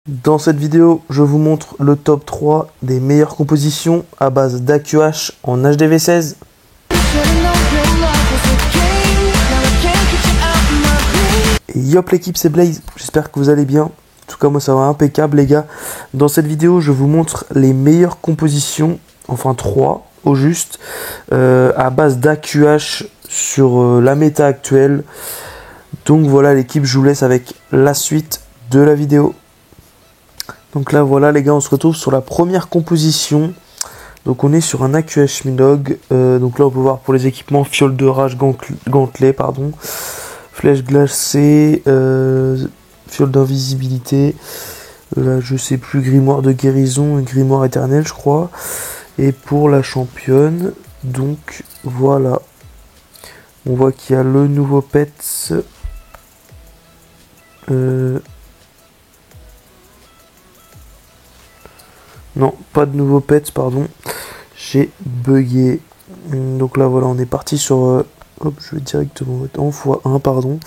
Dans cette vidéo, je vous montre le top 3 des meilleures compositions à base d'AQH en HDV16. Et yop l'équipe, c'est Blaze, j'espère que vous allez bien. En tout cas moi ça va impeccable les gars. Dans cette vidéo je vous montre les meilleures compositions, enfin 3 au juste, à base d'AQH sur la méta actuelle. Donc voilà l'équipe, je vous laisse avec la suite de la vidéo. Donc là voilà les gars, on se retrouve sur la première composition. Donc on est sur un AQH Minogue. Donc là on peut voir pour les équipements fiole de rage, gantelet, pardon, flèche glacée, fiole d'invisibilité, là je sais plus, grimoire de guérison et grimoire éternel je crois. Et pour la championne, donc voilà, on voit qu'il y a le nouveau pets. Non, pas de nouveau pets, pardon. J'ai bugué. Donc là, voilà, on est parti sur... hop, je vais directement mettre en x1, pardon.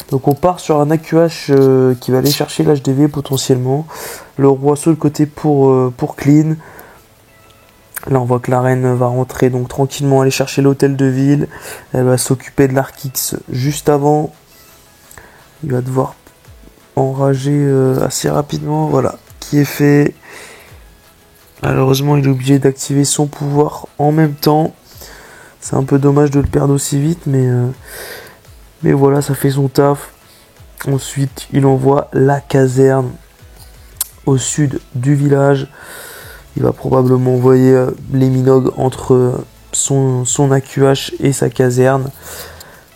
Donc on part sur un AQH qui va aller chercher l'HDV potentiellement. Le roi sur le côté pour clean. Là, on voit que la reine va rentrer donc tranquillement aller chercher l'hôtel de ville. Elle va s'occuper de l'Arkix juste avant. Il va devoir enrager assez rapidement. Voilà, qui est fait. Malheureusement, il est obligé d'activer son pouvoir en même temps. C'est un peu dommage de le perdre aussi vite, mais voilà, ça fait son taf. Ensuite, il envoie la caserne au sud du village. Il va probablement envoyer les Minogues entre son AQH et sa caserne,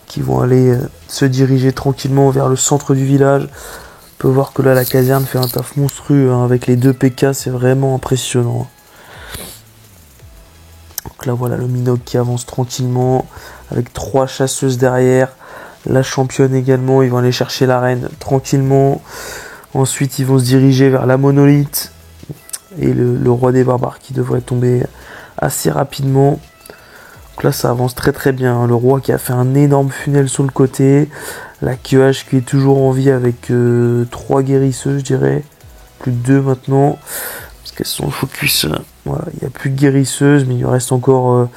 qui vont aller se diriger tranquillement vers le centre du village. On peut voir que là, la caserne fait un taf monstrueux, hein, avec les 2 PK, c'est vraiment impressionnant. Donc là, voilà le Minogue qui avance tranquillement, avec 3 chasseuses derrière. La championne également, ils vont aller chercher la reine tranquillement. Ensuite, ils vont se diriger vers la monolithe et le roi des barbares qui devrait tomber assez rapidement. Donc là, ça avance très très bien. Le roi qui a fait un énorme funnel sur le côté. La QH qui est toujours en vie avec 3 guérisseuses, je dirais. Plus de 2 maintenant. Parce qu'elles sont focus. Voilà, il n'y a plus de guérisseuses, mais il lui reste encore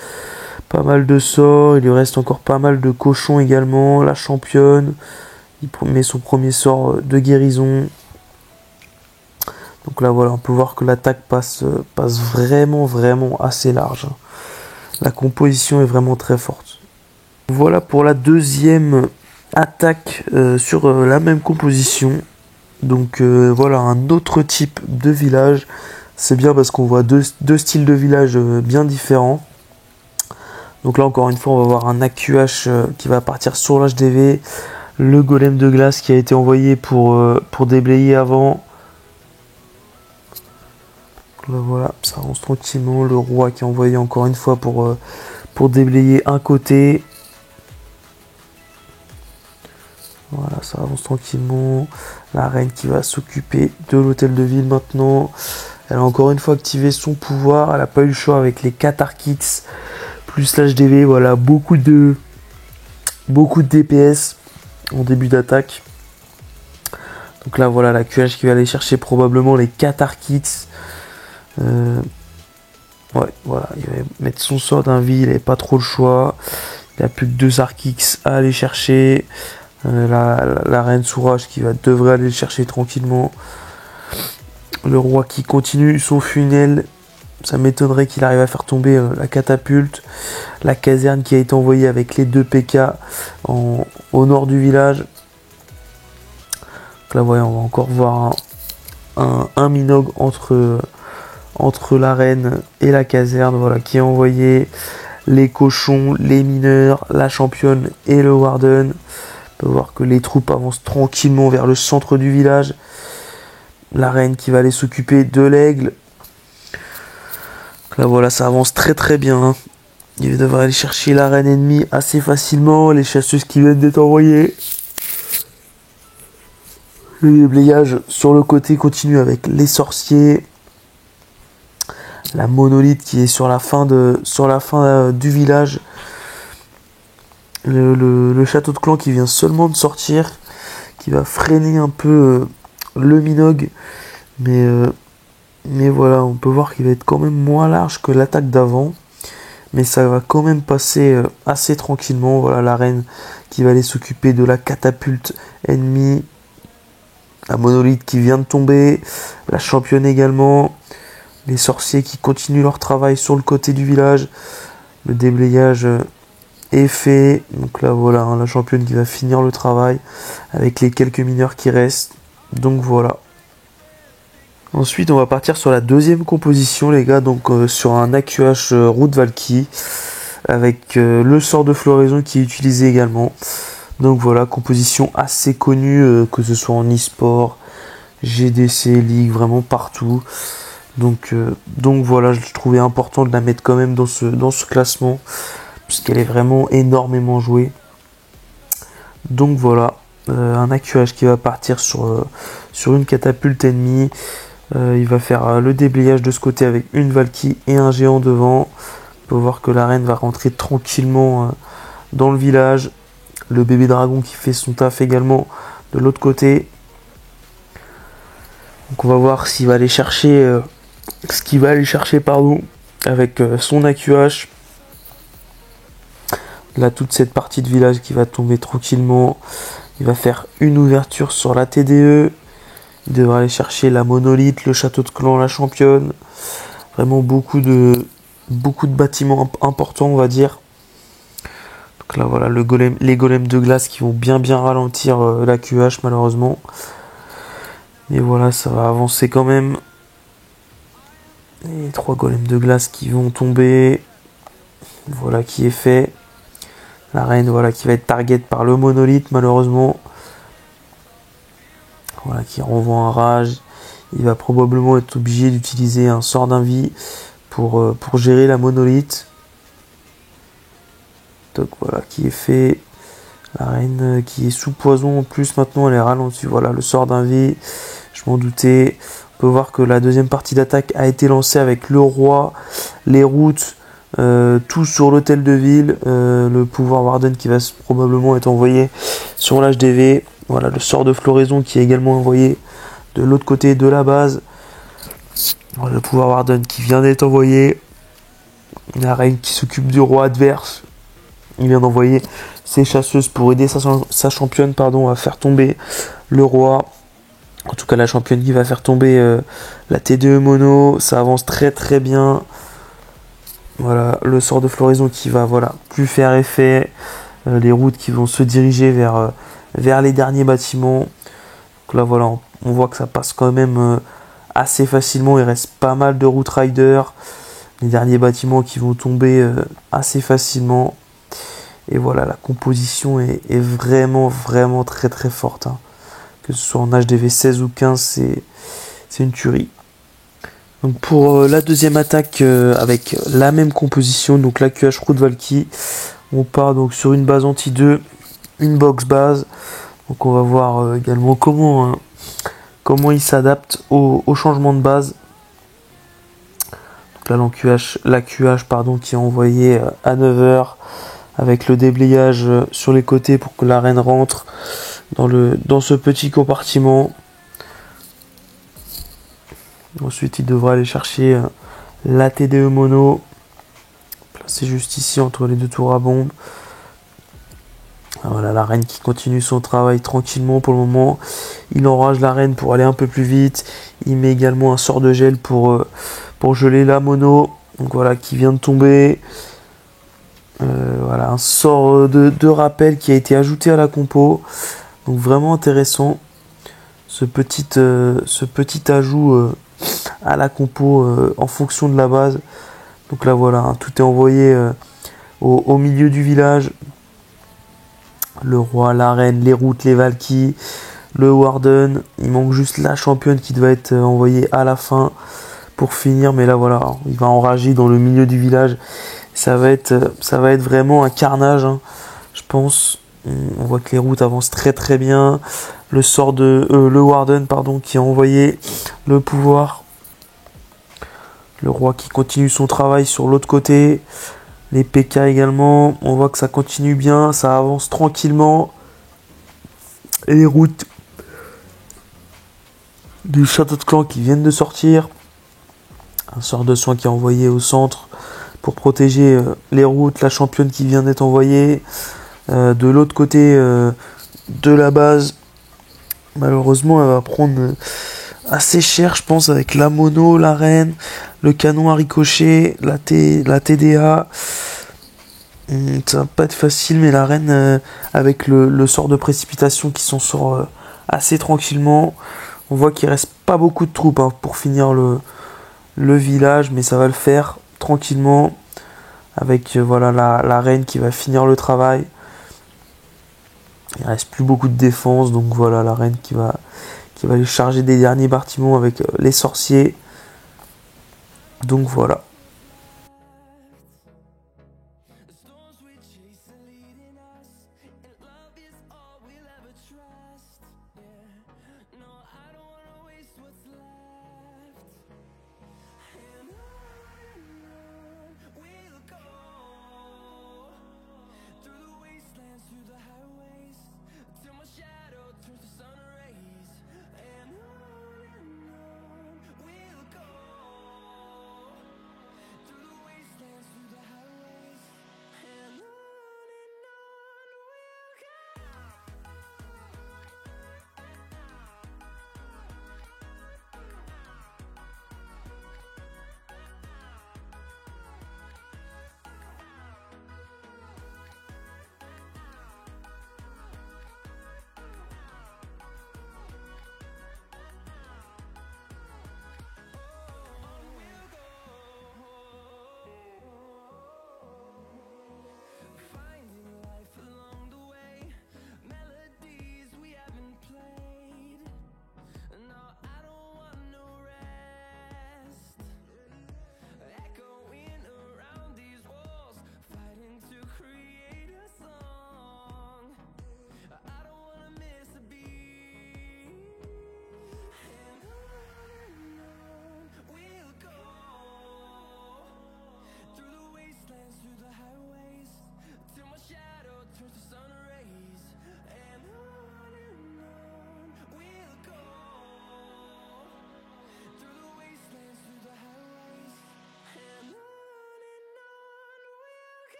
pas mal de sorts. Il lui reste encore pas mal de cochons également. La championne. Il met son premier sort de guérison. Donc là, voilà, on peut voir que l'attaque passe vraiment assez large. La composition est vraiment très forte. Voilà pour la deuxième attaque sur la même composition. Donc voilà un autre type de village. C'est bien parce qu'on voit deux styles de village bien différents. Donc là encore une fois on va voir un AQH qui va partir sur l'HDV. Le golem de glace qui a été envoyé pour déblayer avant. Là, voilà, ça avance tranquillement. Le roi qui est envoyé encore une fois pour déblayer un côté. Voilà, ça avance tranquillement. La reine qui va s'occuper de l'hôtel de ville maintenant. Elle a encore une fois activé son pouvoir. Elle n'a pas eu le choix avec les 4 Arkix plus l'HDV. Voilà, beaucoup de DPS en début d'attaque. Donc là, voilà la QH qui va aller chercher probablement les 4 Arkix. Ouais, voilà, il va mettre son sort d'invie. Il n'avait pas trop le choix. Il n'y a plus que 2 Arkix à aller chercher. La reine Sourage qui devrait aller le chercher tranquillement. Le roi qui continue son funnel. Ça m'étonnerait qu'il arrive à faire tomber la catapulte. La caserne qui a été envoyée avec les 2 PK au nord du village. Donc là, voyons, on va encore voir un Minogue entre la reine et la caserne. Voilà, qui a envoyé les cochons, les mineurs, la championne et le warden. On peut voir que les troupes avancent tranquillement vers le centre du village. La reine qui va aller s'occuper de l'aigle. Là voilà, ça avance très très bien. Hein. Il devrait aller chercher la reine ennemie assez facilement. Les chasseuses qui viennent d'être envoyées. Le déblayage sur le côté continue avec les sorciers. La monolithe qui est sur la fin du village. Le château de clan qui vient seulement de sortir, qui va freiner un peu le Minogue. Mais voilà, on peut voir qu'il va être quand même moins large que l'attaque d'avant. Mais ça va quand même passer assez tranquillement. Voilà la reine qui va aller s'occuper de la catapulte ennemie. La monolithe qui vient de tomber. La championne également. Les sorciers qui continuent leur travail sur le côté du village. Le déblayage est fait. Donc là voilà, hein, la championne qui va finir le travail avec les quelques mineurs qui restent. Donc voilà. Ensuite, on va partir sur la deuxième composition, les gars, donc sur un AQH Route Valky, avec le sort de floraison qui est utilisé également. Donc voilà, composition assez connue, que ce soit en e-sport, GDC, League, vraiment partout. Donc voilà, je trouvais important de la mettre quand même dans ce classement, puisqu'elle est vraiment énormément jouée. Donc voilà, un AQH qui va partir sur une catapulte ennemie. Il va faire le déblayage de ce côté avec une Valky et un géant devant. On peut voir que la reine va rentrer tranquillement dans le village. Le bébé dragon qui fait son taf également de l'autre côté. Donc on va voir s'il va aller chercher ce qu'il va aller chercher avec son AQH. Là, toute cette partie de village qui va tomber tranquillement. Il va faire une ouverture sur la TDE. Il devra aller chercher la monolithe, le château de clan, la championne. Vraiment beaucoup de bâtiments importants, on va dire. Donc là, voilà, les golems de glace qui vont bien ralentir la QH, malheureusement. Mais voilà, ça va avancer quand même. Les 3 golems de glace qui vont tomber. Voilà qui est fait. La reine, voilà, qui va être target par le monolithe, malheureusement. Voilà, qui renvoie un rage. Il va probablement être obligé d'utiliser un sort d'invie pour gérer la monolithe. Donc voilà, qui est fait. La reine qui est sous poison en plus, maintenant elle est ralentie. Voilà, le sort d'invie, je m'en doutais. On peut voir que la deuxième partie d'attaque a été lancée avec le roi, les routes, tout sur l'hôtel de ville. Le pouvoir Warden qui va probablement être envoyé sur l'HDV. Voilà, le sort de floraison qui est également envoyé de l'autre côté de la base. Voilà, le pouvoir Warden qui vient d'être envoyé. La reine qui s'occupe du roi adverse. Il vient d'envoyer ses chasseuses pour aider sa championne à faire tomber le roi. En tout cas, la championne qui va faire tomber la TDE mono. Ça avance très bien. Voilà, le sort de floraison qui va plus faire effet. Les routes qui vont se diriger vers les derniers bâtiments. Donc là, voilà, on voit que ça passe quand même assez facilement. Il reste pas mal de route riders. Les derniers bâtiments qui vont tomber assez facilement. Et voilà, la composition est vraiment très forte. Hein. Que ce soit en HDV 16 ou 15, c'est une tuerie. Donc pour la deuxième attaque avec la même composition, donc la QH Route Valky, on part donc sur une base anti-2, une box base. Donc on va voir également comment il s'adapte au changement de base. Donc là la QH qui est envoyée à 9h avec le déblayage sur les côtés pour que la reine rentre dans ce petit compartiment. Ensuite, il devra aller chercher la TDE mono, placée juste ici entre les deux tours à bombe. Voilà, la reine qui continue son travail tranquillement pour le moment. Il enrage la reine pour aller un peu plus vite. Il met également un sort de gel pour geler la mono. Donc voilà, qui vient de tomber. Voilà, un sort de rappel qui a été ajouté à la compo. Donc vraiment intéressant. Ce petit ajout à la compo en fonction de la base. Donc là voilà, hein, tout est envoyé au milieu du village. Le roi, la reine, les routes, les Valky, le Warden. Il manque juste la championne qui doit être envoyée à la fin pour finir. Mais là voilà, il va enrager dans le milieu du village. Ça va être vraiment un carnage, hein, je pense. On voit que les routes avancent très bien. Le sort de le Warden qui a envoyé le pouvoir. Le roi qui continue son travail sur l'autre côté. Les PK également. On voit que ça continue bien. Ça avance tranquillement. Et les routes du château de clan qui viennent de sortir. Un sort de soin qui est envoyé au centre pour protéger les routes, la championne qui vient d'être envoyée. De l'autre côté de la base, malheureusement elle va prendre assez cher je pense, avec la mono, la reine, le canon à ricochet, la TDA. Ça va pas être facile, mais la reine avec le sort de précipitation qui s'en sort assez tranquillement. On voit qu'il reste pas beaucoup de troupes pour finir le village, mais ça va le faire tranquillement avec voilà la reine qui va finir le travail. Il reste plus beaucoup de défense, donc voilà la reine qui va aller charger des derniers bâtiments avec les sorciers. Donc voilà.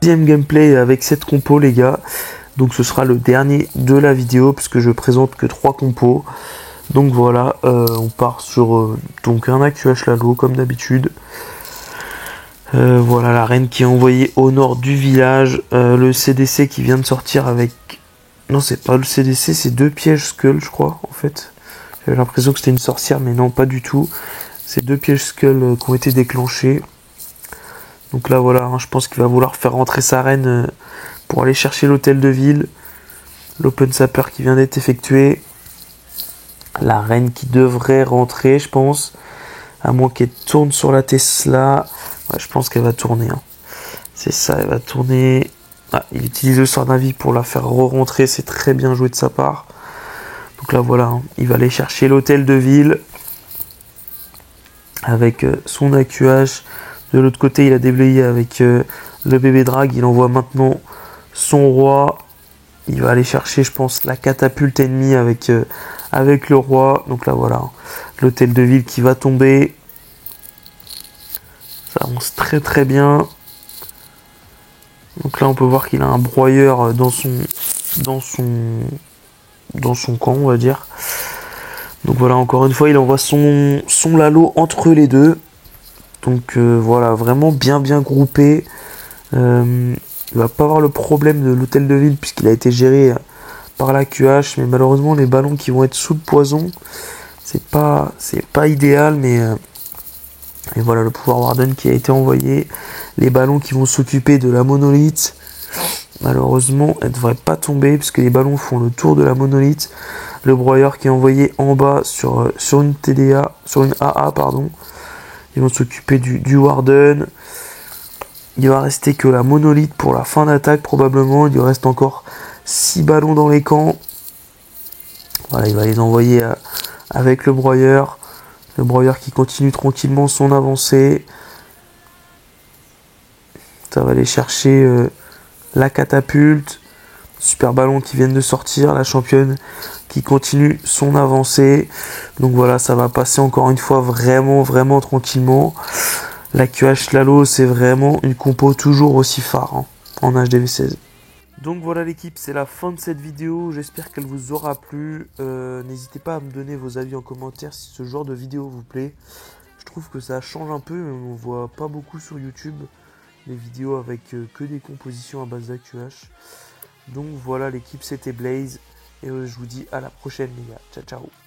Deuxième gameplay avec cette compo les gars, donc ce sera le dernier de la vidéo puisque je présente que 3 compos. Donc voilà, on part sur donc un AQH Lalo comme d'habitude. Voilà la reine qui est envoyée au nord du village, le CDC qui vient de sortir avec... Non c'est pas le CDC, c'est 2 pièges Skull je crois en fait. J'avais l'impression que c'était une sorcière mais non pas du tout. C'est 2 pièges Skull qui ont été déclenchés. Donc là voilà, je pense qu'il va vouloir faire rentrer sa reine pour aller chercher l'hôtel de ville. L'open sapper qui vient d'être effectué. La reine qui devrait rentrer je pense. À moins qu'elle tourne sur la Tesla. Ouais, je pense qu'elle va tourner. C'est ça, elle va tourner. Ah, il utilise le sort d'invie pour la faire re-rentrer. C'est très bien joué de sa part. Donc là voilà, il va aller chercher l'hôtel de ville. Avec son AQH. De l'autre côté, il a déblayé avec le bébé drague. Il envoie maintenant son roi. Il va aller chercher, je pense, la catapulte ennemie avec le roi. Donc là, voilà. L'hôtel de ville qui va tomber. Ça avance très très bien. Donc là, on peut voir qu'il a un broyeur dans son camp, on va dire. Donc voilà, encore une fois, il envoie son Lalo entre les deux. Donc voilà, vraiment bien groupé. Il va pas avoir le problème de l'hôtel de ville puisqu'il a été géré par la QH, mais malheureusement les ballons qui vont être sous le poison, c'est pas idéal, mais et voilà le pouvoir Warden qui a été envoyé. Les ballons qui vont s'occuper de la monolithe, malheureusement elle ne devrait pas tomber puisque les ballons font le tour de la monolithe. Le broyeur qui est envoyé en bas sur une TDA, sur une AA pardon. Ils vont s'occuper du Warden. Il va rester que la monolithe pour la fin d'attaque probablement. Il lui reste encore 6 ballons dans les camps. Voilà, il va les envoyer avec le broyeur. Le broyeur qui continue tranquillement son avancée. Ça va aller chercher la catapulte. Super ballon qui viennent de sortir. La championne qui continue son avancée. Donc voilà, ça va passer encore une fois vraiment tranquillement. La QH Lalo, c'est vraiment une compo toujours aussi phare hein, en HDV16. Donc voilà l'équipe, c'est la fin de cette vidéo. J'espère qu'elle vous aura plu. N'hésitez pas à me donner vos avis en commentaire si ce genre de vidéo vous plaît. Je trouve que ça change un peu, mais on voit pas beaucoup sur YouTube des vidéos avec que des compositions à base d'AQH. Donc voilà l'équipe, c'était Blaze. Et je vous dis à la prochaine les gars. Ciao ciao.